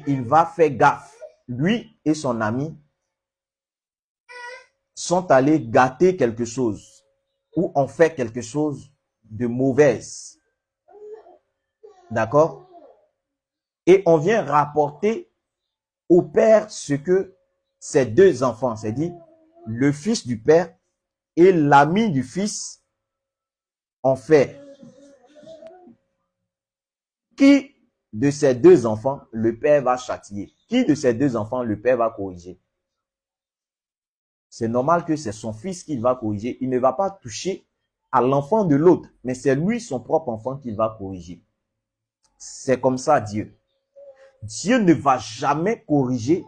et il va faire gaffe. Lui et son ami sont allés gâter quelque chose ou ont fait quelque chose de mauvaise. D'accord? Et on vient rapporter au père ce que ces deux enfants, c'est-à-dire le fils du père et l'ami du fils ont fait. Qui de ces deux enfants le père va châtier? Qui de ces deux enfants le père va corriger? C'est normal que c'est son fils qu'il va corriger. Il ne va pas toucher à l'enfant de l'autre, mais c'est lui, son propre enfant, qu'il va corriger. C'est comme ça Dieu. Dieu ne va jamais corriger,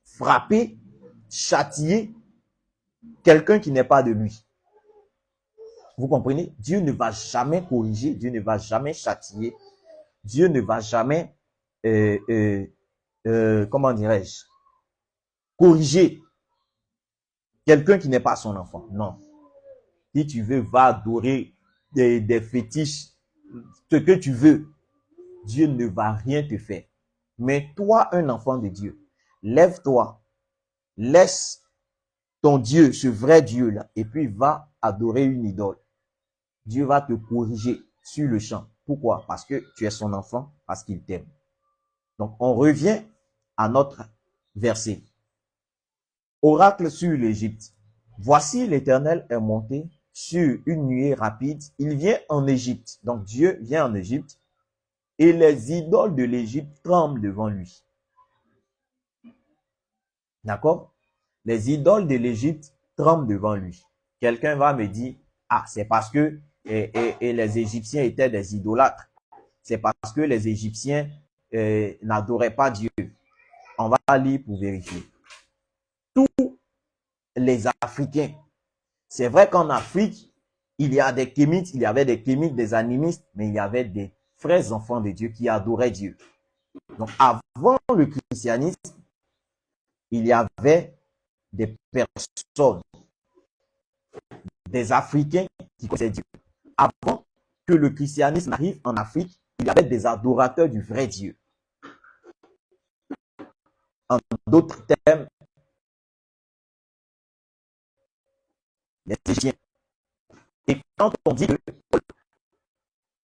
frapper, châtier quelqu'un qui n'est pas de lui. Vous comprenez? Dieu ne va jamais corriger, Dieu ne va jamais châtier, Dieu ne va jamais, comment dirais-je, corriger quelqu'un qui n'est pas son enfant. Non. Si tu veux, va adorer des fétiches, ce que tu veux. Dieu ne va rien te faire. Mais toi, un enfant de Dieu, lève-toi, laisse ton Dieu, ce vrai Dieu-là, et puis va adorer une idole. Dieu va te corriger sur le champ. Pourquoi? Parce que tu es son enfant, parce qu'il t'aime. Donc, on revient à notre verset. Oracle sur l'Égypte. Voici l'Éternel est monté sur une nuée rapide. Il vient en Égypte. Donc, Dieu vient en Égypte. Et les idoles de l'Égypte tremblent devant lui. D'accord? Les idoles de l'Égypte tremblent devant lui. Quelqu'un va me dire, ah, c'est parce que les Égyptiens étaient des idolâtres. C'est parce que les Égyptiens n'adoraient pas Dieu. On va lire pour vérifier. Tous les Africains, c'est vrai qu'en Afrique, il y a des kémites, il y avait des kémites, des animistes, mais il y avait des vrais enfants de Dieu qui adoraient Dieu. Donc, avant le christianisme, il y avait des personnes, des Africains qui connaissaient Dieu. Avant que le christianisme arrive en Afrique, il y avait des adorateurs du vrai Dieu. En d'autres termes, les Égyptiens. Et quand on dit que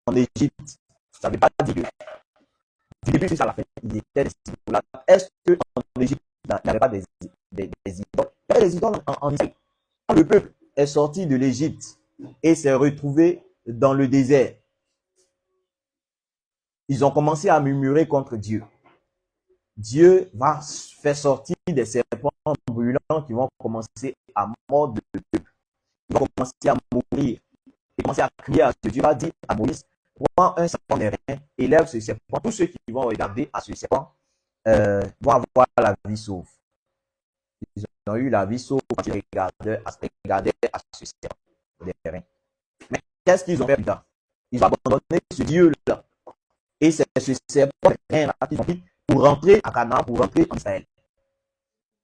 en Égypte, ça ne veut pas dire que du début jusqu'à la fin, il était des idolâtres. Est-ce qu'en Égypte, il n'y avait pas des idoles? Il y avait des idoles en Israël. Quand le peuple est sorti de l'Égypte et s'est retrouvé dans le désert, ils ont commencé à murmurer contre Dieu. Dieu va faire sortir des serpents brûlants qui vont commencer à mordre le peuple. Ils vont commencer à mourir. Ils vont commencer à crier à Dieu. Dieu va dire à Moïse, prends un serpent des reins, élève ce serpent. Tous ceux qui vont regarder à ce serpent vont avoir la vie sauve. Ils ont eu la vie sauve quand ils regardaient à ce serpent des reins. Mais qu'est-ce qu'ils ont fait plus tard? Ils ont abandonné ce Dieu-là. Et c'est ce serpent des reins-là qu'ils ont pris pour rentrer à Canaan, pour rentrer en Israël.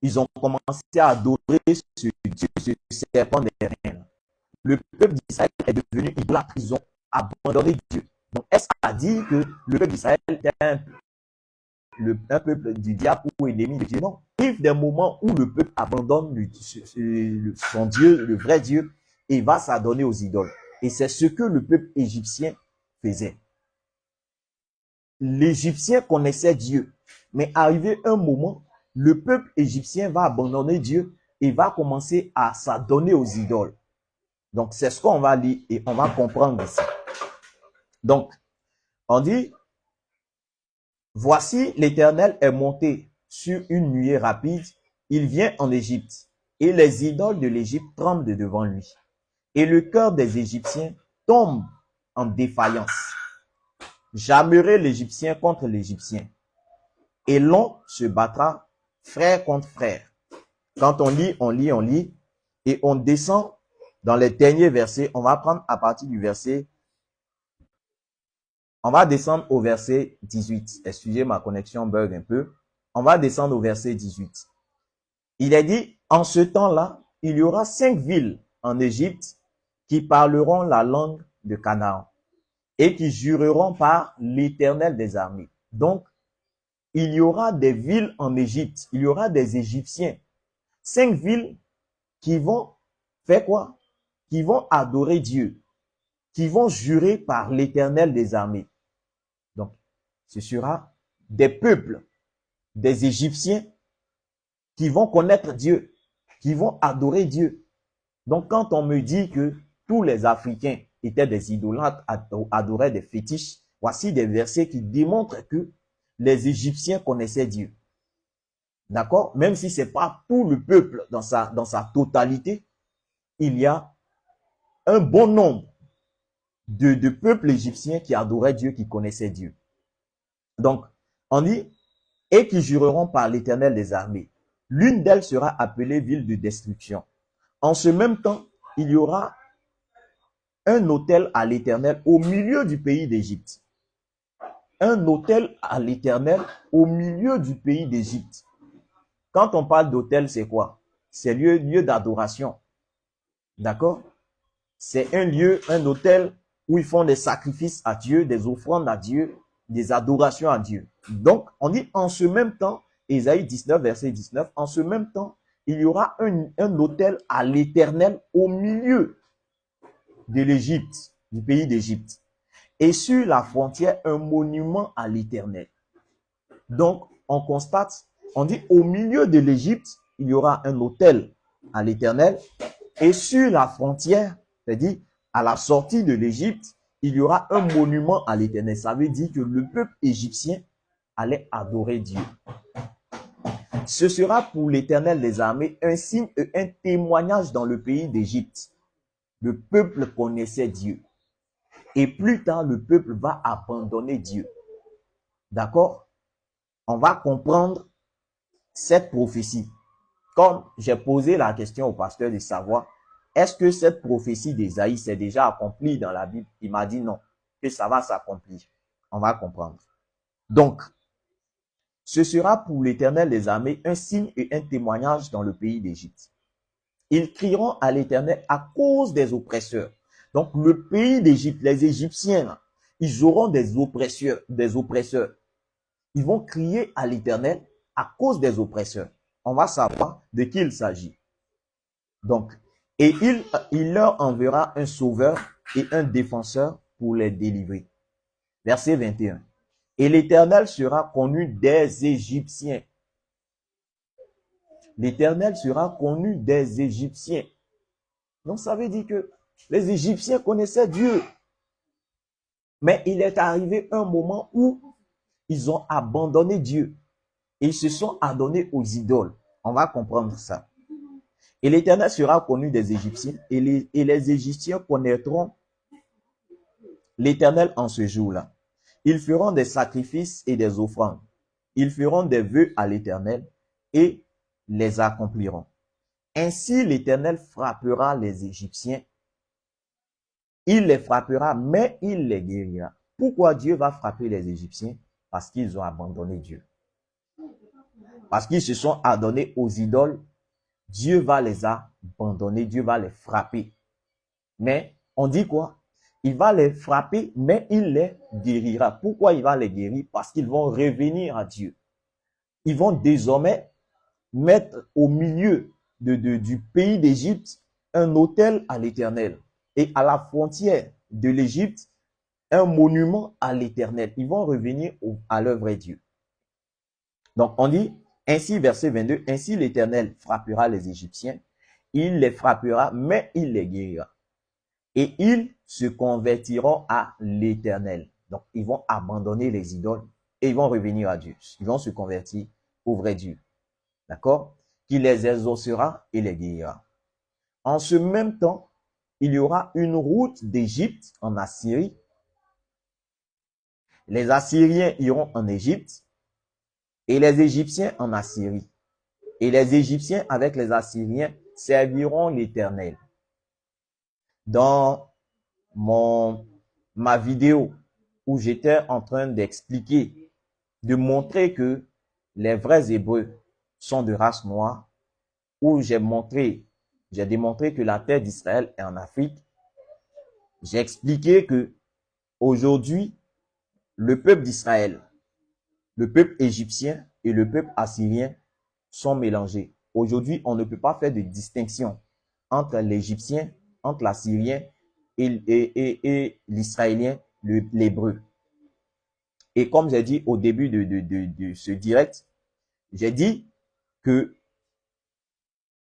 Ils ont commencé à adorer ce Dieu, ce serpent des reins. Le peuple d'Israël est devenu idolâtre. Ils ont abandonné Dieu. Donc, est-ce à dire que le peuple d'Israël est un peuple du diable ou ennemi de Dieu? Non. Il y a des moments où le peuple abandonne son Dieu, le vrai Dieu, et va s'adonner aux idoles. Et c'est ce que le peuple égyptien faisait. L'Égyptien connaissait Dieu. Mais arrivé un moment, le peuple égyptien va abandonner Dieu et va commencer à s'adonner aux idoles. Donc, c'est ce qu'on va lire et on va comprendre ici. Donc, on dit, voici l'Éternel est monté sur une nuée rapide, il vient en Égypte, et les idoles de l'Égypte tremblent devant lui. Et le cœur des Égyptiens tombe en défaillance. J'armerai l'Égyptien contre l'Égyptien, et l'on se battra frère contre frère. Quand on lit, et on descend dans les derniers versets. On va prendre à partir du verset, on va descendre au verset 18. Excusez, ma connexion bug un peu. On va descendre au verset 18. Il est dit, en ce temps-là, il y aura 5 villes en Égypte qui parleront la langue de Canaan et qui jureront par l'Éternel des armées. Donc, il y aura des villes en Égypte, il y aura des Égyptiens. 5 villes qui vont faire quoi? Qui vont adorer Dieu, qui vont jurer par l'Éternel des armées. Donc, ce sera des peuples, des Égyptiens qui vont connaître Dieu, qui vont adorer Dieu. Donc, quand on me dit que tous les Africains étaient des idolâtres, adoraient des fétiches, voici des versets qui démontrent que les Égyptiens connaissaient Dieu. D'accord? Même si ce n'est pas tout le peuple dans sa totalité, il y a un bon nombre de peuples égyptiens qui adoraient Dieu, qui connaissaient Dieu. Donc, on dit, et qui jureront par l'Éternel des armées. L'une d'elles sera appelée ville de destruction. En ce même temps, il y aura un autel à l'Éternel au milieu du pays d'Égypte. Un autel à l'Éternel au milieu du pays d'Égypte. Quand on parle d'autel, c'est quoi? C'est lieu d'adoration. D'accord? C'est un lieu, un autel où ils font des sacrifices à Dieu, des offrandes à Dieu, des adorations à Dieu. Donc, on dit en ce même temps, Ésaïe 19, verset 19, en ce même temps, il y aura un autel à l'Éternel au milieu de l'Égypte, du pays d'Égypte. Et sur la frontière, un monument à l'Éternel. Donc, on constate, on dit au milieu de l'Égypte, il y aura un autel à l'Éternel. Et sur la frontière, c'est-à-dire à la sortie de l'Égypte, il y aura un monument à l'Éternel. Ça veut dire que le peuple égyptien allait adorer Dieu. Ce sera pour l'Éternel des armées un signe et un témoignage dans le pays d'Égypte. Le peuple connaissait Dieu. Et plus tard, le peuple va abandonner Dieu. D'accord? On va comprendre cette prophétie. Comme j'ai posé la question au pasteur de savoir, est-ce que cette prophétie d'Ésaïe s'est déjà accomplie dans la Bible? Il m'a dit non, que ça va s'accomplir. On va comprendre. Donc, ce sera pour l'Éternel des armées un signe et un témoignage dans le pays d'Égypte. Ils crieront à l'Éternel à cause des oppresseurs. Donc, le pays d'Égypte, les Égyptiens, ils auront des oppresseurs, Ils vont crier à l'Éternel à cause des oppresseurs. On va savoir de qui il s'agit. Donc, et il leur enverra un sauveur et un défenseur pour les délivrer. Verset 21. Et l'Éternel sera connu des Égyptiens. L'Éternel sera connu des Égyptiens. Donc, ça veut dire que les Égyptiens connaissaient Dieu. Mais il est arrivé un moment où ils ont abandonné Dieu. Et ils se sont adonnés aux idoles. On va comprendre ça. Et l'Éternel sera connu des Égyptiens, et les Égyptiens connaîtront l'Éternel en ce jour-là. Ils feront des sacrifices et des offrandes. Ils feront des vœux à l'Éternel et les accompliront. Ainsi l'Éternel frappera les Égyptiens. Il les frappera, mais il les guérira. Pourquoi Dieu va frapper les Égyptiens? Parce qu'ils ont abandonné Dieu. Parce qu'ils se sont adonnés aux idoles. Dieu va les abandonner, Dieu va les frapper. Mais on dit quoi? Il va les frapper, mais il les guérira. Pourquoi il va les guérir? Parce qu'ils vont revenir à Dieu. Ils vont désormais mettre au milieu du pays d'Égypte un autel à l'Éternel. Et à la frontière de l'Égypte, un monument à l'Éternel. Ils vont revenir à leur vrai Dieu. Donc on dit, ainsi, verset 22, ainsi l'Éternel frappera les Égyptiens, il les frappera, mais il les guérira. Et ils se convertiront à l'Éternel. Donc, ils vont abandonner les idoles et ils vont revenir à Dieu. Ils vont se convertir au vrai Dieu. D'accord? Qui les exaucera et les guérira. En ce même temps, il y aura une route d'Égypte en Assyrie. Les Assyriens iront en Égypte et les Égyptiens en Assyrie. Et les Égyptiens avec les Assyriens serviront l'Éternel. Dans ma vidéo où j'étais en train d'expliquer, de montrer que les vrais Hébreux sont de race noire, où j'ai démontré que la terre d'Israël est en Afrique, j'ai expliqué que aujourd'hui, le peuple d'Israël le peuple égyptien et le peuple assyrien sont mélangés. Aujourd'hui, on ne peut pas faire de distinction entre l'Égyptien, entre l'Assyrien et l'Israélien, l'Hébreu. Et comme j'ai dit au début de ce direct, j'ai dit que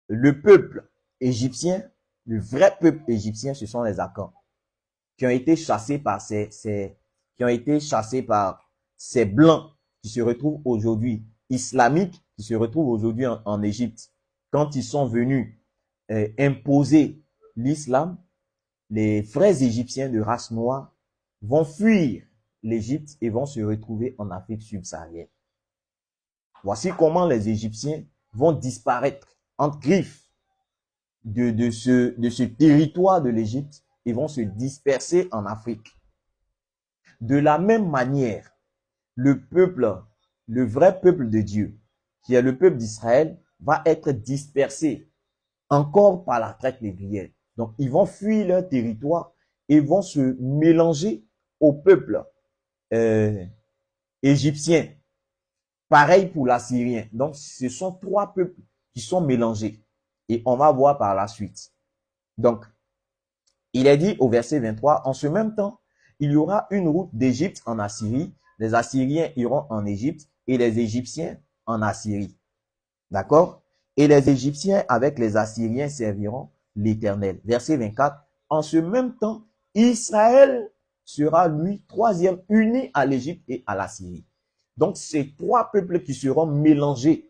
le peuple égyptien, le vrai peuple égyptien, ce sont les Akans, qui ont été chassés par ces blancs qui se retrouvent aujourd'hui islamiques, qui se retrouvent aujourd'hui en Égypte. Quand ils sont venus imposer l'islam, les vrais Égyptiens de race noire vont fuir l'Égypte et vont se retrouver en Afrique subsaharienne. Voici comment les Égyptiens vont disparaître entre griffes de ce territoire de l'Égypte et vont se disperser en Afrique. De la même manière, le vrai peuple de Dieu, qui est le peuple d'Israël, va être dispersé encore par la traite négrière. Donc, ils vont fuir leur territoire et vont se mélanger au peuple égyptien. Pareil pour l'Assyrien. Donc, ce sont trois peuples qui sont mélangés. Et on va voir par la suite. Donc, il est dit au verset 23, en ce même temps, il y aura une route d'Égypte en Assyrie. Les Assyriens iront en Égypte et les Égyptiens en Assyrie. D'accord? Et les Égyptiens avec les Assyriens serviront l'Éternel. Verset 24, en ce même temps, Israël sera, lui, troisième, uni à l'Égypte et à l'Assyrie. Donc, ces trois peuples qui seront mélangés.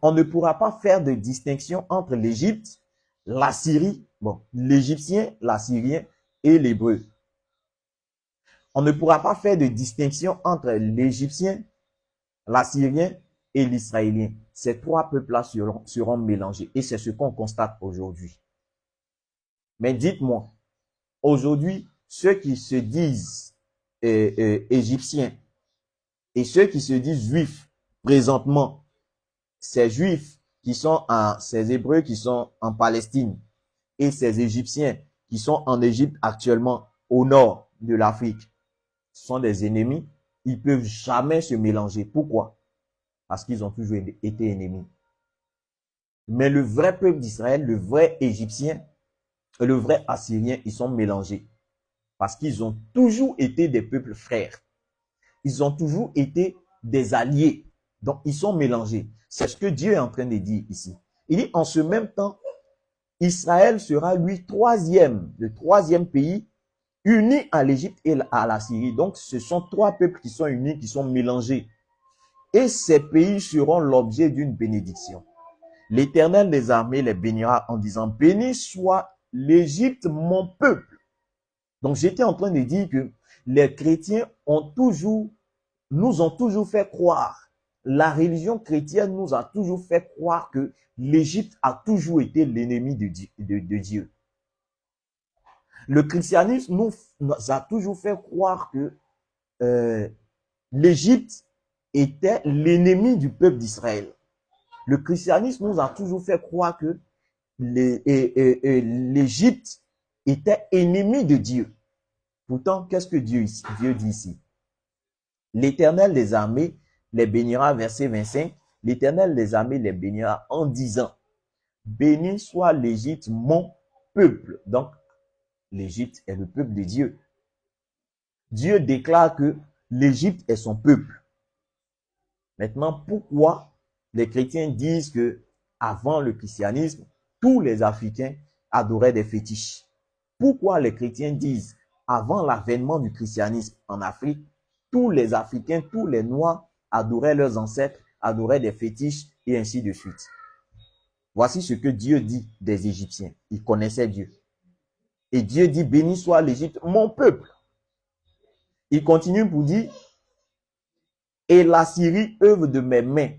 On ne pourra pas faire de distinction entre l'Égypte, l'Assyrie, l'Égyptien, l'Assyrien et l'Hébreu. On ne pourra pas faire de distinction entre l'Égyptien, l'Assyrien et l'Israélien. Ces trois peuples-là seront mélangés. Et c'est ce qu'on constate aujourd'hui. Mais dites-moi, aujourd'hui, ceux qui se disent égyptiens et ceux qui se disent juifs présentement, ces juifs ces hébreux qui sont en Palestine et ces égyptiens qui sont en Égypte actuellement au nord de l'Afrique, sont des ennemis. Ils peuvent jamais se mélanger. Pourquoi? Parce qu'ils ont toujours été ennemis. Mais le vrai peuple d'Israël, le vrai égyptien et le vrai assyrien, ils sont mélangés. Parce qu'ils ont toujours été des peuples frères. Ils ont toujours été des alliés. Donc, ils sont mélangés. C'est ce que Dieu est en train de dire ici. Il dit, en ce même temps, Israël sera, lui, le troisième pays, uni à l'Égypte et à la Syrie. Donc, ce sont trois peuples qui sont unis, qui sont mélangés. Et ces pays seront l'objet d'une bénédiction. L'Éternel des armées les bénira en disant, béni soit l'Égypte, mon peuple. Donc, j'étais en train de dire que les chrétiens nous ont toujours fait croire, la religion chrétienne nous a toujours fait croire que l'Égypte a toujours été l'ennemi de Dieu. Le christianisme nous a toujours fait croire que l'Égypte était l'ennemi du peuple d'Israël. Le christianisme nous a toujours fait croire que l'Égypte était ennemi de Dieu. Pourtant, qu'est-ce que Dieu dit ici? L'Éternel des armées les bénira, verset 25. L'Éternel des armées les bénira en disant, béni soit l'Égypte, mon peuple. Donc, l'Égypte est le peuple de Dieu. Dieu déclare que l'Égypte est son peuple. Maintenant, pourquoi les chrétiens disent que avant le christianisme, tous les Africains adoraient des fétiches? Pourquoi les chrétiens disent avant l'avènement du christianisme en Afrique, tous les Africains, tous les Noirs adoraient leurs ancêtres, adoraient des fétiches et ainsi de suite? Voici ce que Dieu dit des Égyptiens. Ils connaissaient Dieu. Et Dieu dit, béni soit l'Égypte, mon peuple. Il continue pour dire, et la Syrie œuvre de mes mains,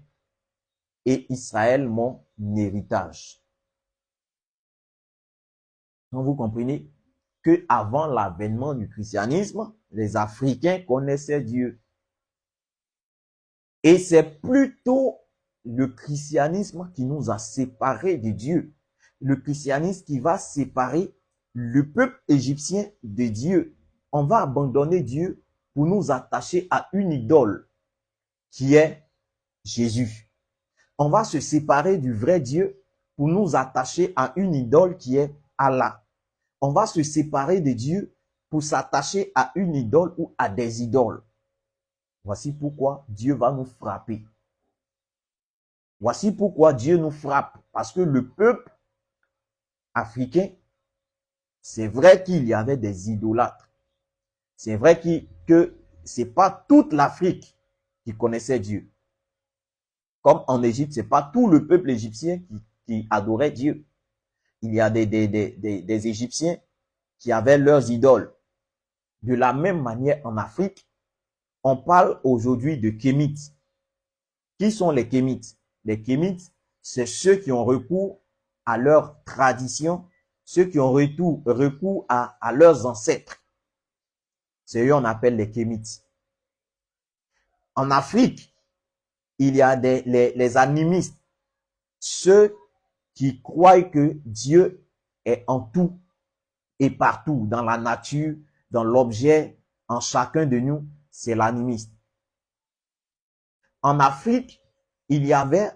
et Israël mon héritage. Donc vous comprenez que avant l'avènement du christianisme, les Africains connaissaient Dieu. Et c'est plutôt le christianisme qui nous a séparés de Dieu. Le christianisme qui va séparer le peuple égyptien de Dieu. On va abandonner Dieu pour nous attacher à une idole. qui est Jésus. On va se séparer du vrai Dieu pour nous attacher à une idole qui est Allah. On va se séparer de Dieu pour s'attacher à une idole ou à des idoles. Voici pourquoi Dieu va nous frapper. Voici pourquoi Dieu nous frappe. Parce que le peuple africain, c'est vrai qu'il y avait des idolâtres. C'est vrai que ce n'est pas toute l'Afrique qui connaissait Dieu. Comme en Égypte, ce n'est pas tout le peuple égyptien qui adorait Dieu. Il y a des Égyptiens qui avaient leurs idoles. De la même manière, en Afrique, on parle aujourd'hui de Kémites. Qui sont les Kémites? Les Kémites, c'est ceux qui ont recours à leur tradition, ceux qui ont recours à leurs ancêtres. C'est eux qu'on appelle les Kémites. En Afrique, il y a les animistes, ceux qui croient que Dieu est en tout et partout, dans la nature, dans l'objet, en chacun de nous, c'est l'animiste. En Afrique, il y avait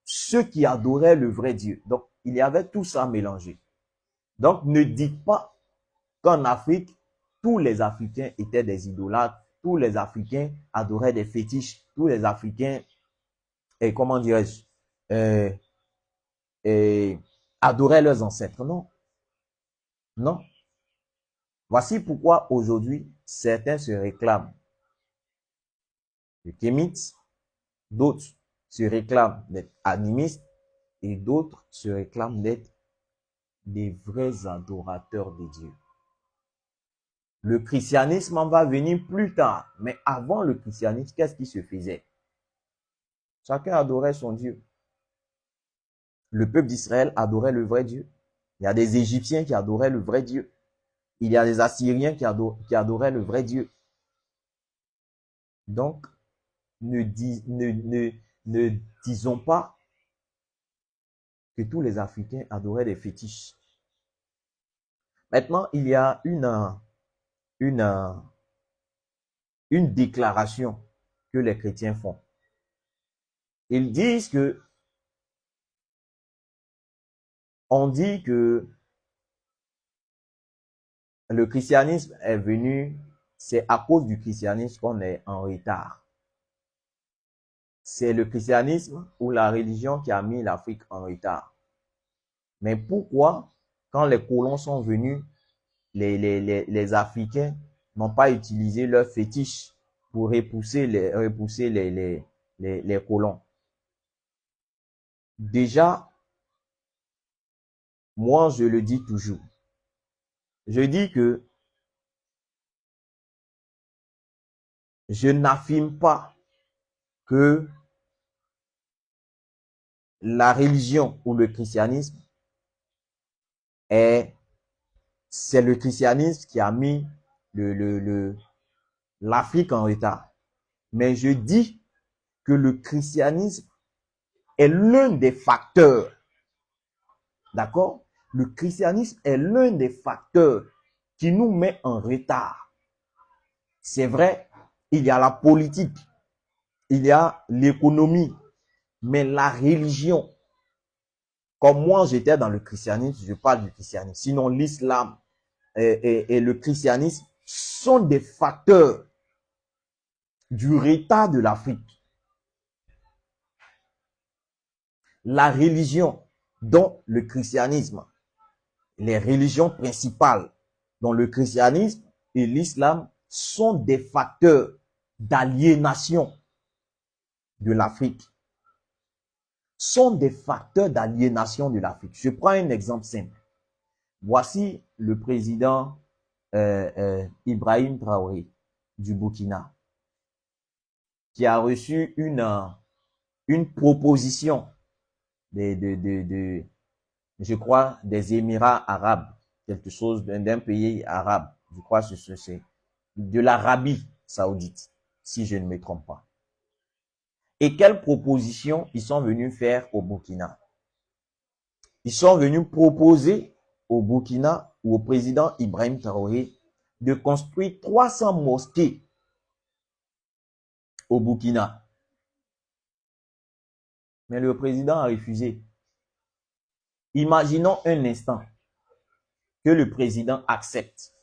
ceux qui adoraient le vrai Dieu. Donc, il y avait tout ça mélangé. Donc, ne dites pas qu'en Afrique, tous les Africains étaient des idolâtres, tous les Africains adoraient des fétiches, tous les Africains, comment dirais-je, adoraient leurs ancêtres. Non. Non. Voici pourquoi aujourd'hui, certains se réclament de kémites, d'autres se réclament d'être animistes et d'autres se réclament d'être des vrais adorateurs de Dieu. Le christianisme en va venir plus tard, mais avant le christianisme, qu'est-ce qui se faisait? Chacun adorait son Dieu. Le peuple d'Israël adorait le vrai Dieu. Il y a des Égyptiens qui adoraient le vrai Dieu. Il y a des Assyriens qui adoraient le vrai Dieu. Donc, ne disons pas que tous les Africains adoraient des fétiches. Maintenant, il y a une déclaration que les chrétiens font. Ils disent que, on dit que le christianisme est venu, c'est à cause du christianisme qu'on est en retard. C'est le christianisme ou la religion qui a mis l'Afrique en retard. Mais pourquoi, quand les colons sont venus, les Africains n'ont pas utilisé leurs fétiches pour repousser les colons? Déjà, moi, je le dis toujours. Je dis que je n'affirme pas que la religion ou le christianisme c'est le christianisme qui a mis l'Afrique en retard. Mais je dis que le christianisme est l'un des facteurs. D'accord? Le christianisme est l'un des facteurs qui nous met en retard. C'est vrai, il y a la politique, il y a l'économie, mais la religion, comme moi j'étais dans le christianisme, je parle du christianisme. Sinon l'islam et le christianisme sont des facteurs du retard de l'Afrique. La religion, dont le christianisme, les religions principales, dont le christianisme et l'islam, sont des facteurs d'aliénation de l'Afrique. Sont des facteurs d'aliénation de l'Afrique. Je prends un exemple simple. Voici le président Ibrahim Traoré du Burkina, qui a reçu une proposition je crois, des Émirats arabes, quelque chose d'un pays arabe. Je crois que c'est de l'Arabie saoudite, si je ne me trompe pas. Et quelle proposition ils sont venus faire au Burkina? Ils sont venus proposer au Burkina ou au président Ibrahim Traoré de construire 300 mosquées au Burkina. Mais le président a refusé. Imaginons un instant que le président accepte.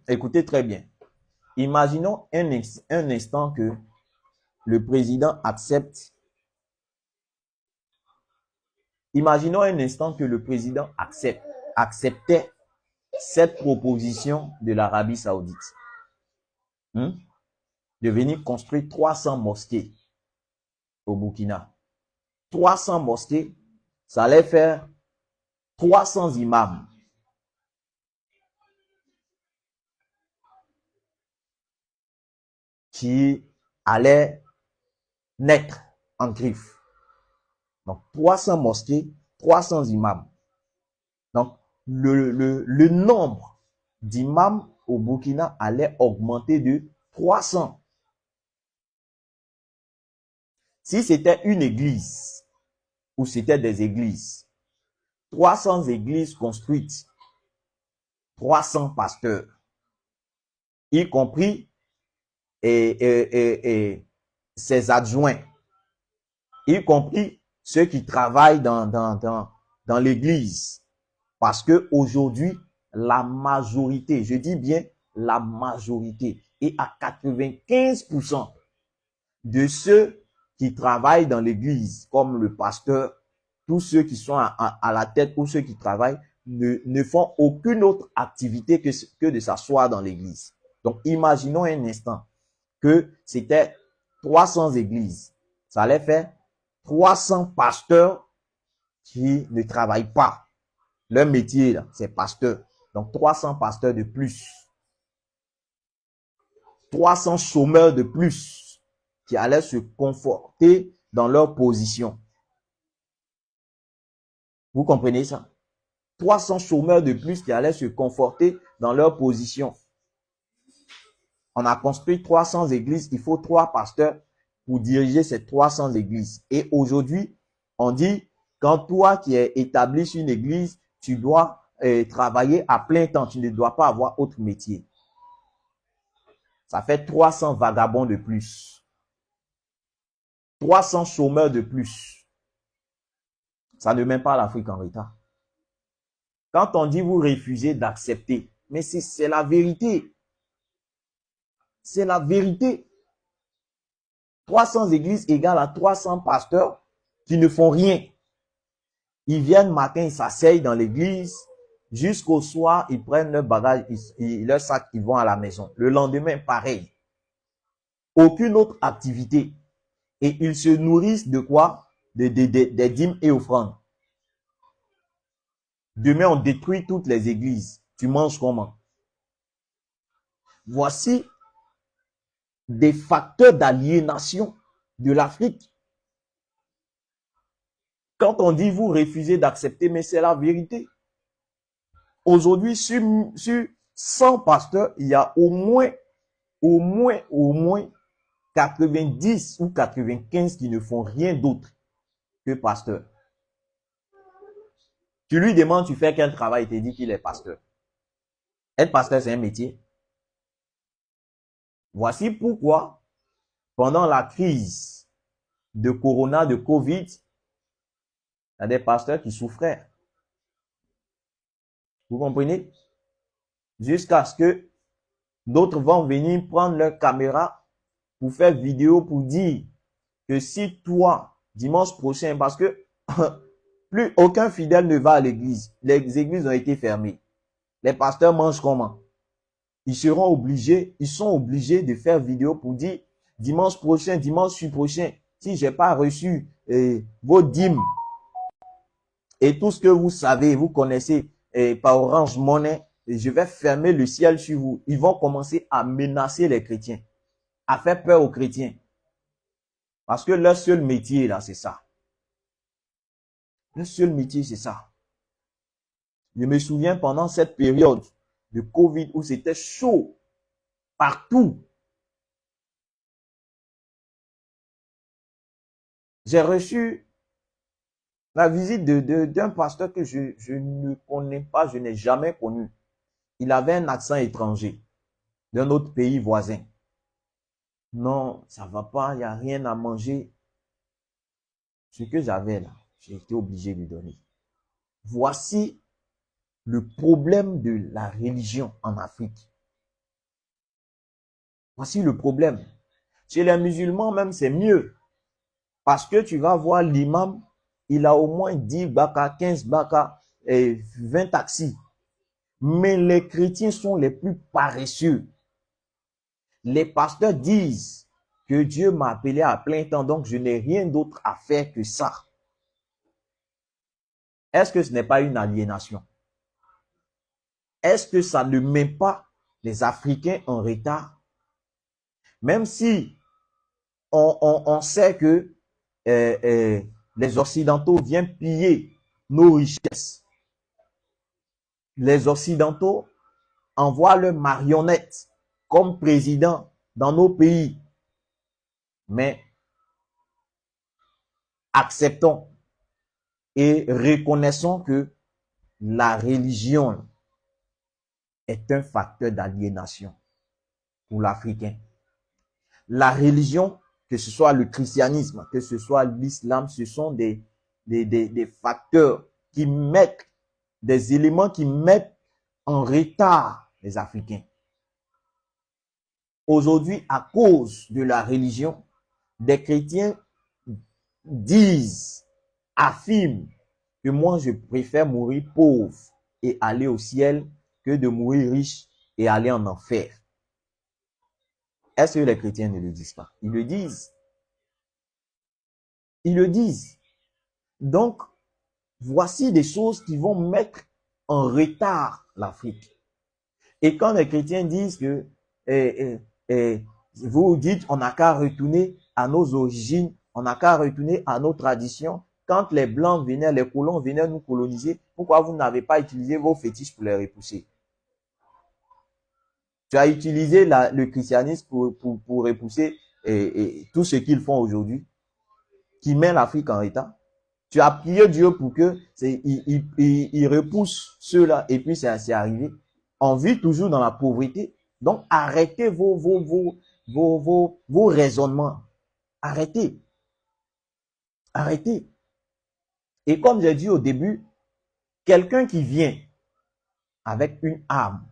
Écoutez très bien. Imaginons un instant que le président accepte. Imaginons un instant que le président acceptait cette proposition de l'Arabie Saoudite. De venir construire 300 mosquées au Burkina. 300 mosquées, ça allait faire 300 imams. Qui allaient naître en griffe. Donc, 300 mosquées, 300 imams. Donc, le nombre d'imams au Burkina allait augmenter de 300. Si c'était une église, ou c'était des églises, 300 églises construites, 300 pasteurs, y compris et ses adjoints, y compris ceux qui travaillent dans l'église. Parce que aujourd'hui, la majorité, je dis bien la majorité, et à 95% de ceux qui travaillent dans l'église, comme le pasteur, tous ceux qui sont à la tête ou ceux qui travaillent, ne font aucune autre activité que de s'asseoir dans l'église. Donc, imaginons un instant que c'était 300 églises. Ça allait faire 300 pasteurs qui ne travaillent pas. Leur métier, c'est pasteur. Donc, 300 pasteurs de plus. 300 chômeurs de plus qui allaient se conforter dans leur position. Vous comprenez ça? 300 chômeurs de plus qui allaient se conforter dans leur position. On a construit 300 églises, il faut 3 pasteurs pour diriger ces 300 églises. Et aujourd'hui, on dit, quand toi qui es établi sur une église, tu dois travailler à plein temps, tu ne dois pas avoir autre métier. Ça fait 300 vagabonds de plus. 300 chômeurs de plus. Ça ne met pas l'Afrique en retard. Quand on dit vous refusez d'accepter, mais c'est la vérité. C'est la vérité. 300 églises égale à 300 pasteurs qui ne font rien. Ils viennent matin, ils s'asseyent dans l'église. Jusqu'au soir, ils prennent leur bagage, leur sac, ils vont à la maison. Le lendemain, pareil. Aucune autre activité. Et ils se nourrissent de quoi? Des dîmes et offrandes. Demain, on détruit toutes les églises. Tu manges comment? Voici des facteurs d'aliénation de l'Afrique. Quand on dit vous refusez d'accepter, mais c'est la vérité. Aujourd'hui, sur 100 pasteurs, il y a au moins 90 ou 95 qui ne font rien d'autre que pasteur. Tu lui demandes, tu fais quel travail, il te dit qu'il est pasteur. Être pasteur, c'est un métier. Voici pourquoi, pendant la crise de Corona, de Covid, il y a des pasteurs qui souffraient. Vous comprenez? Jusqu'à ce que d'autres vont venir prendre leur caméra pour faire vidéo pour dire que si toi, dimanche prochain, parce que plus aucun fidèle ne va à l'église, les églises ont été fermées. Les pasteurs mangent comment? Ils sont obligés de faire vidéo pour dire dimanche prochain, si j'ai pas reçu vos dîmes et tout ce que vous savez, vous connaissez par Orange Money, je vais fermer le ciel sur vous. Ils vont commencer à menacer les chrétiens, à faire peur aux chrétiens. Parce que leur seul métier, là, c'est ça. Leur seul métier, c'est ça. Je me souviens pendant cette période de Covid où c'était chaud partout. J'ai reçu la visite d'un pasteur que je ne connais pas, je n'ai jamais connu. Il avait un accent étranger d'un autre pays voisin. Non, ça va pas, il n'y a rien à manger. Ce que j'avais là, j'ai été obligé de donner. Voici le problème de la religion en Afrique. Voici le problème. Chez les musulmans même, c'est mieux. Parce que tu vas voir l'imam, il a au moins 10 baka, 15 baka et 20 taxis. Mais les chrétiens sont les plus paresseux. Les pasteurs disent que Dieu m'a appelé à plein temps, donc je n'ai rien d'autre à faire que ça. Est-ce que ce n'est pas une aliénation? Est-ce que ça ne met pas les Africains en retard? Même si on sait que les Occidentaux viennent piller nos richesses. Les Occidentaux envoient leurs marionnettes comme président dans nos pays. Mais acceptons et reconnaissons que la religion est un facteur d'aliénation pour l'Africain. La religion, que ce soit le christianisme, que ce soit l'islam, ce sont des facteurs qui mettent, des éléments qui mettent en retard les Africains. Aujourd'hui, à cause de la religion, des chrétiens disent, affirment que moi je préfère mourir pauvre et aller au ciel que de mourir riche et aller en enfer. Est-ce que les chrétiens ne le disent pas? Ils le disent. Ils le disent. Donc, voici des choses qui vont mettre en retard l'Afrique. Et quand les chrétiens disent que vous dites on n'a qu'à retourner à nos origines, on n'a qu'à retourner à nos traditions. Quand les Blancs venaient, les colons venaient nous coloniser, pourquoi vous n'avez pas utilisé vos fétiches pour les repousser? Tu as utilisé le christianisme pour repousser tout ce qu'ils font aujourd'hui, qui met l'Afrique en état. Tu as prié Dieu pour que il repousse ceux-là, et puis c'est arrivé. On vit toujours dans la pauvreté. Donc, arrêtez vos raisonnements. Arrêtez. Arrêtez. Et comme j'ai dit au début, quelqu'un qui vient avec une arme,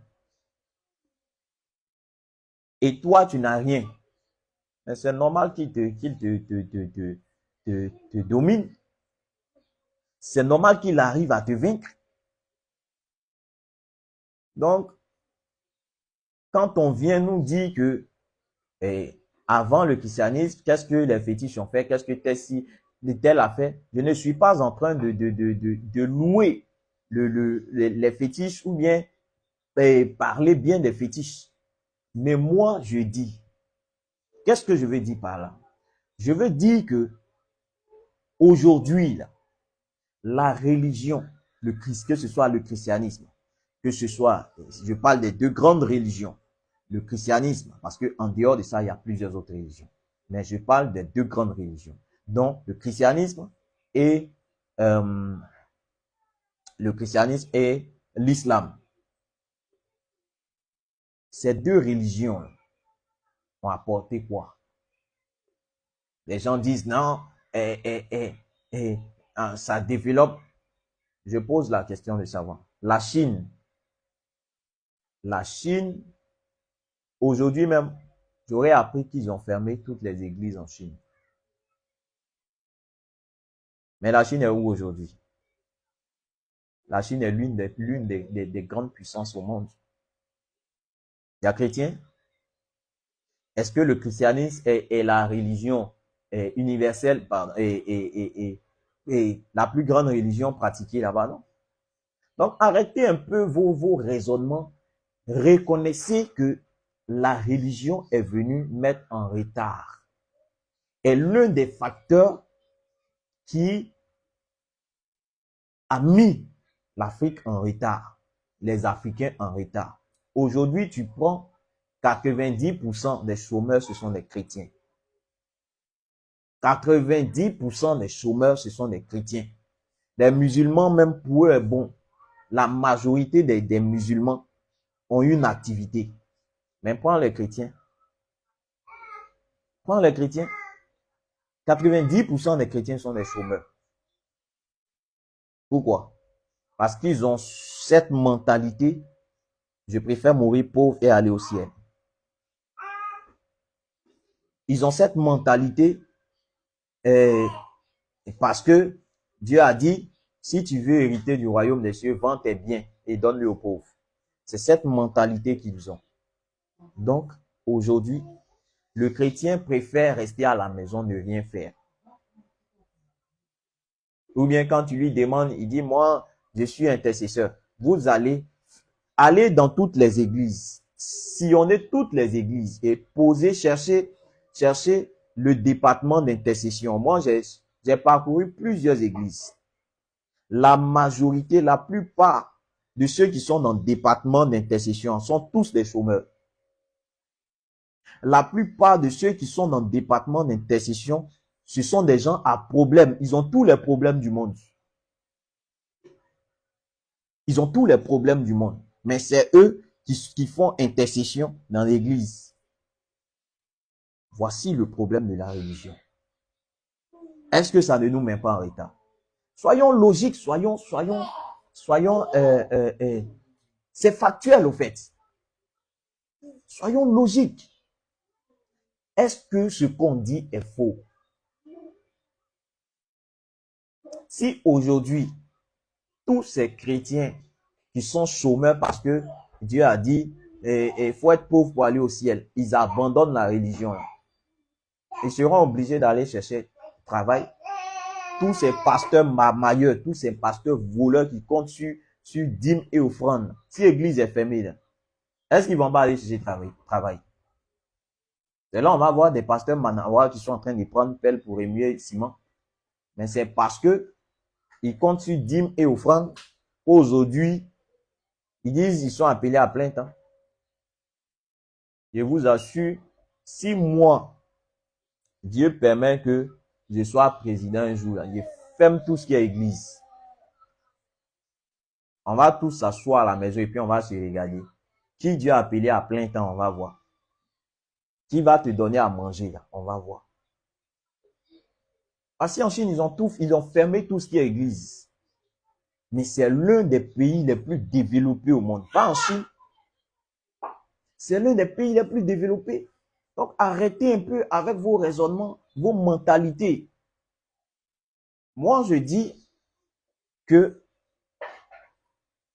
et toi, tu n'as rien, c'est normal qu'il te domine. C'est normal qu'il arrive à te vaincre. Donc, quand on vient nous dire que avant le christianisme, qu'est-ce que les fétiches ont fait, qu'est-ce que tel a fait, je ne suis pas en train de louer les fétiches ou bien parler bien des fétiches. Mais moi, je dis, qu'est-ce que je veux dire par là? Je veux dire que aujourd'hui, la religion, que ce soit le christianisme, que ce soit, je parle des deux grandes religions, le christianisme, parce qu'en dehors de ça, il y a plusieurs autres religions. Mais je parle des deux grandes religions. Donc, le christianisme et l'islam. Ces deux religions ont apporté quoi? Les gens disent non, ça développe. Je pose la question de savoir. La Chine, aujourd'hui même, j'aurais appris qu'ils ont fermé toutes les églises en Chine. Mais la Chine est où aujourd'hui? La Chine est l'une des grandes puissances au monde. Il y a chrétiens. Est-ce que le christianisme est la religion universelle et la plus grande religion pratiquée là-bas? Non. Donc, arrêtez un peu vos raisonnements. Reconnaissez que la religion est venue mettre en retard. Est l'un des facteurs qui a mis l'Afrique en retard, les Africains en retard. Aujourd'hui, tu prends 90% des chômeurs, ce sont des chrétiens. 90% des chômeurs, ce sont des chrétiens. Les musulmans, même pour eux, bon, la majorité des musulmans ont une activité. Mais prends les chrétiens. Prends les chrétiens. 90% des chrétiens sont des chômeurs. Pourquoi? Parce qu'ils ont cette mentalité, je préfère mourir pauvre et aller au ciel. Ils ont cette mentalité parce que Dieu a dit, si tu veux hériter du royaume des cieux, vends tes biens et donne-les aux pauvres. C'est cette mentalité qu'ils ont. Donc, aujourd'hui, le chrétien préfère rester à la maison, ne rien faire. Ou bien quand tu lui demandes, il dit, moi, je suis intercesseur. Vous allez dans toutes les églises, sillonner toutes les églises et chercher le département d'intercession. Moi, j'ai parcouru plusieurs églises. La majorité, la plupart de ceux qui sont dans le département d'intercession sont tous des chômeurs. La plupart de ceux qui sont dans le département d'intercession, ce sont des gens à problème. Ils ont tous les problèmes du monde. Ils ont tous les problèmes du monde. Mais c'est eux qui font intercession dans l'église. Voici le problème de la religion. Est-ce que ça ne nous met pas en retard? Soyons logiques, c'est factuel au fait. Soyons logiques. Est-ce que ce qu'on dit est faux? Si aujourd'hui, tous ces chrétiens qui sont chômeurs parce que Dieu a dit, il faut être pauvre pour aller au ciel, ils abandonnent la religion. Ils seront obligés d'aller chercher travail. Tous ces pasteurs mamailleurs, tous ces pasteurs voleurs qui comptent sur dîmes et offrandes. Si l'église est fermée, est-ce qu'ils vont pas aller chercher travail? Et là, on va voir des pasteurs manawa qui sont en train de prendre pelle pour émuer le ciment. Mais c'est parce que ils comptent sur dîmes et offrandes. Aujourd'hui, ils disent qu'ils sont appelés à plein temps. Je vous assure, si moi, Dieu permet que je sois président un jour, je ferme tout ce qui est église. On va tous s'asseoir à la maison et puis on va se regarder. Qui Dieu a appelé à plein temps, on va voir. Qui va te donner à manger, là, on va voir. Parce qu'en Chine, ils ont fermé tout ce qui est église. Mais c'est l'un des pays les plus développés au monde. Pas en Chine. C'est l'un des pays les plus développés. Donc, arrêtez un peu avec vos raisonnements, vos mentalités. Moi, je dis que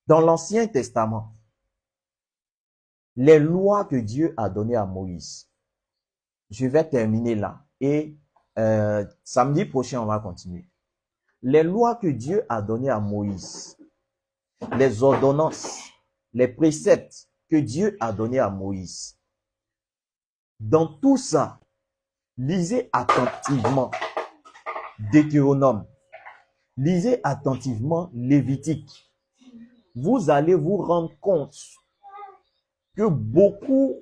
dans l'Ancien Testament, les lois que Dieu a données à Moïse, je vais terminer là. Et samedi prochain, on va continuer. Les lois que Dieu a données à Moïse, les ordonnances, les préceptes que Dieu a donnés à Moïse, dans tout ça, lisez attentivement Deutéronome, lisez attentivement Lévitique. Vous allez vous rendre compte que beaucoup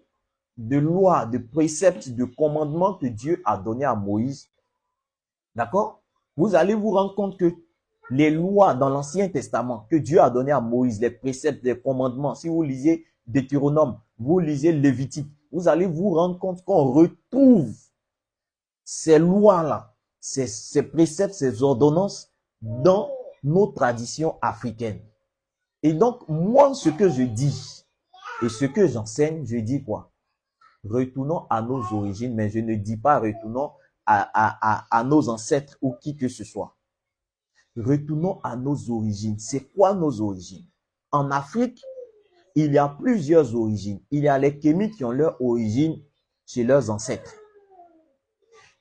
de lois, de préceptes, de commandements que Dieu a donnés à Moïse, d'accord? Vous allez vous rendre compte que les lois dans l'Ancien Testament que Dieu a donné à Moïse, les préceptes, les commandements, si vous lisez Deutéronome, vous lisez Lévitique, vous allez vous rendre compte qu'on retrouve ces lois-là, ces préceptes, ces ordonnances dans nos traditions africaines. Et donc, moi, ce que je dis et ce que j'enseigne, je dis quoi? Retournons à nos origines, mais je ne dis pas retournons à nos ancêtres ou qui que ce soit. Retournons à nos origines. C'est quoi nos origines? En Afrique, il y a plusieurs origines. Il y a les Kémites qui ont leur origine chez leurs ancêtres.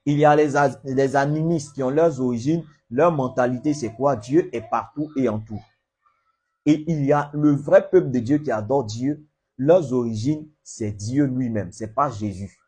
Il y a les animistes qui ont leurs origines. Leur mentalité, c'est quoi? Dieu est partout et en tout. Et il y a le vrai peuple de Dieu qui adore Dieu. Leurs origines, c'est Dieu lui-même. C'est pas Jésus.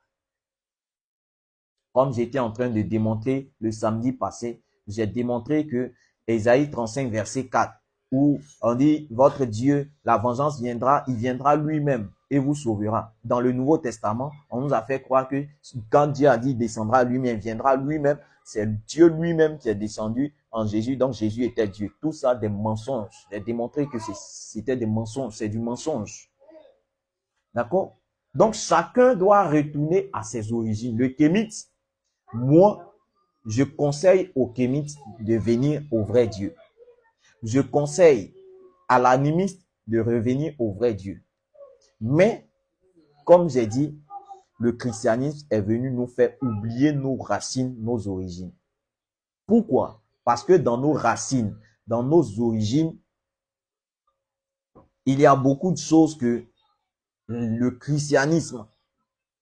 Comme j'étais en train de démontrer le samedi passé, j'ai démontré que Ésaïe 35, verset 4, où on dit, votre Dieu, la vengeance viendra, il viendra lui-même et vous sauvera. Dans le Nouveau Testament, on nous a fait croire que quand Dieu a dit, il descendra lui-même, viendra lui-même, c'est Dieu lui-même qui est descendu en Jésus, donc Jésus était Dieu. Tout ça, des mensonges. J'ai démontré que c'était des mensonges, c'est du mensonge. D'accord? Donc, chacun doit retourner à ses origines. Le Kémite, moi, Je conseille aux kémites de venir au vrai Dieu. Je conseille à l'animiste de revenir au vrai Dieu. Mais, comme j'ai dit, le christianisme est venu nous faire oublier nos racines, nos origines. Pourquoi? Parce que dans nos racines, dans nos origines, il y a beaucoup de choses que le christianisme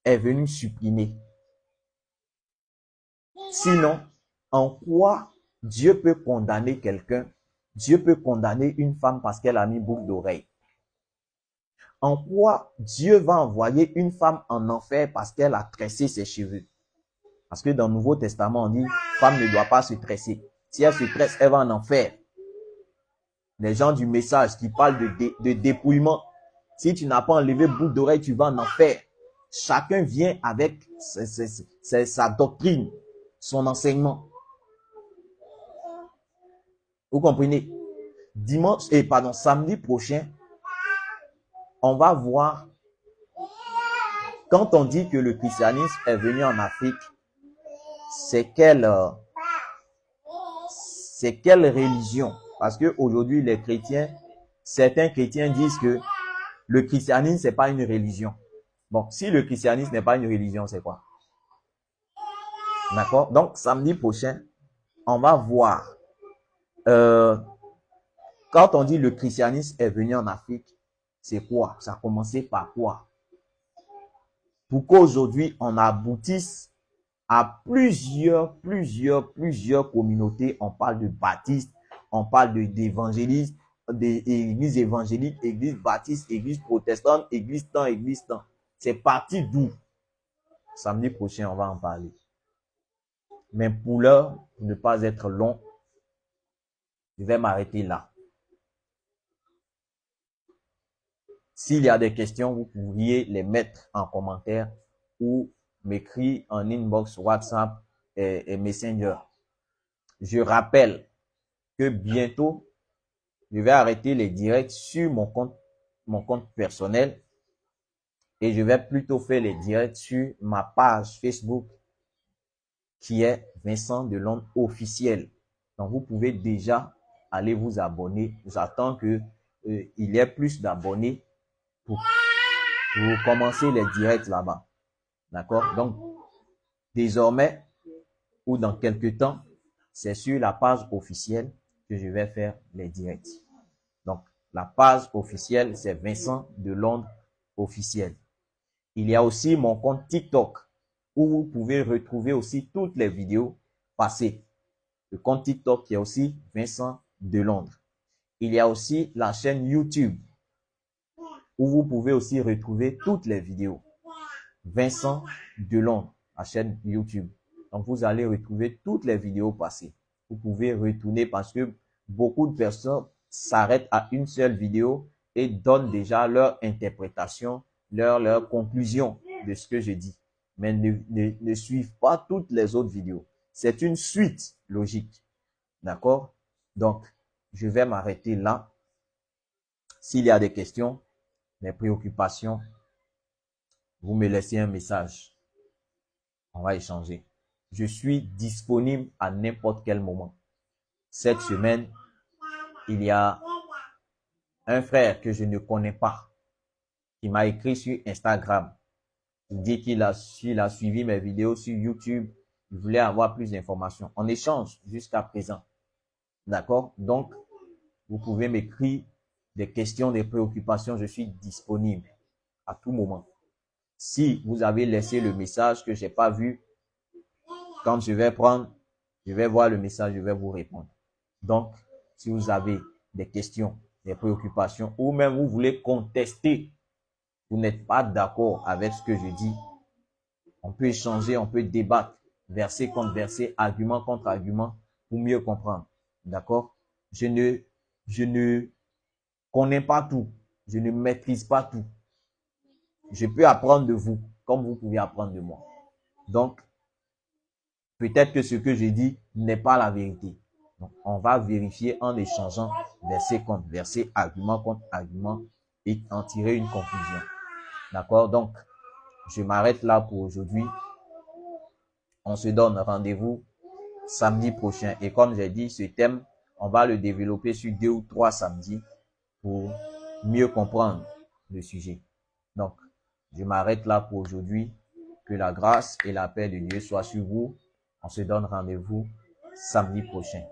est venu supprimer. Sinon, en quoi Dieu peut condamner quelqu'un? Dieu peut condamner une femme parce qu'elle a mis boucle d'oreille. En quoi Dieu va envoyer une femme en enfer parce qu'elle a tressé ses cheveux? Parce que dans le Nouveau Testament, on dit, femme ne doit pas se tresser. Si elle se tresse, elle va en enfer. Les gens du message qui parlent de dépouillement, si tu n'as pas enlevé boucle d'oreille, tu vas en enfer. Chacun vient avec sa doctrine, son enseignement. Vous comprenez? Samedi prochain, on va voir, quand on dit que le christianisme est venu en Afrique, c'est quelle religion? Parce qu'aujourd'hui, les chrétiens, certains chrétiens disent que le christianisme, c'est pas une religion. Bon, si le christianisme n'est pas une religion, c'est quoi? D'accord? Donc, samedi prochain, on va voir. Quand on dit le christianisme est venu en Afrique, c'est quoi? Ça a commencé par quoi? Pourquoi aujourd'hui, on aboutisse à plusieurs communautés. On parle de baptistes, on parle d'évangélistes, d'églises évangéliques, églises baptistes, églises protestantes, églises temps. C'est parti d'où? Samedi prochain, on va en parler. Mais pour l'heure, pour ne pas être long, je vais m'arrêter là. S'il y a des questions, vous pourriez les mettre en commentaire ou m'écrire en inbox WhatsApp et Messenger. Je rappelle que bientôt, je vais arrêter les directs sur mon compte personnel et je vais plutôt faire les directs sur ma page Facebook qui est Vincent Delonde officiel. Donc, vous pouvez déjà aller vous abonner. J'attends que il y ait plus d'abonnés pour commencer les directs là-bas. D'accord? Donc, désormais ou dans quelques temps, c'est sur la page officielle que je vais faire les directs. Donc, la page officielle, c'est Vincent Delonde officiel. Il y a aussi mon compte TikTok où vous pouvez retrouver aussi toutes les vidéos passées. Le compte TikTok qui est aussi Vincent Delonde. Il y a aussi la chaîne YouTube où vous pouvez aussi retrouver toutes les vidéos. Vincent Delonde, la chaîne YouTube. Donc, vous allez retrouver toutes les vidéos passées. Vous pouvez retourner parce que beaucoup de personnes s'arrêtent à une seule vidéo et donnent déjà leur interprétation, leur conclusion de ce que je dis. Mais ne suivent pas toutes les autres vidéos. C'est une suite logique. D'accord? Donc, je vais m'arrêter là. S'il y a des questions, des préoccupations, vous me laissez un message. On va échanger. Je suis disponible à n'importe quel moment. Cette semaine, il y a un frère que je ne connais pas qui m'a écrit sur Instagram. Il dit qu'il a suivi mes vidéos sur YouTube. Il voulait avoir plus d'informations. On échange jusqu'à présent. D'accord? Donc, vous pouvez m'écrire des questions, des préoccupations. Je suis disponible à tout moment. Si vous avez laissé le message que je n'ai pas vu, quand je vais voir le message, je vais vous répondre. Donc, si vous avez des questions, des préoccupations, ou même vous voulez contester, vous n'êtes pas d'accord avec ce que je dis, on peut échanger, on peut débattre, verset contre verset, argument contre argument, pour mieux comprendre. D'accord? Je ne connais pas tout. Je ne maîtrise pas tout. Je peux apprendre de vous, comme vous pouvez apprendre de moi. Donc, peut-être que ce que je dis n'est pas la vérité. Donc, on va vérifier en échangeant verset contre verset, argument contre argument et en tirer une conclusion. D'accord? Donc, je m'arrête là pour aujourd'hui. On se donne rendez-vous samedi prochain. Et comme j'ai dit, ce thème, on va le développer sur 2 ou 3 samedis pour mieux comprendre le sujet. Donc, je m'arrête là pour aujourd'hui. Que la grâce et la paix de Dieu soient sur vous. On se donne rendez-vous samedi prochain.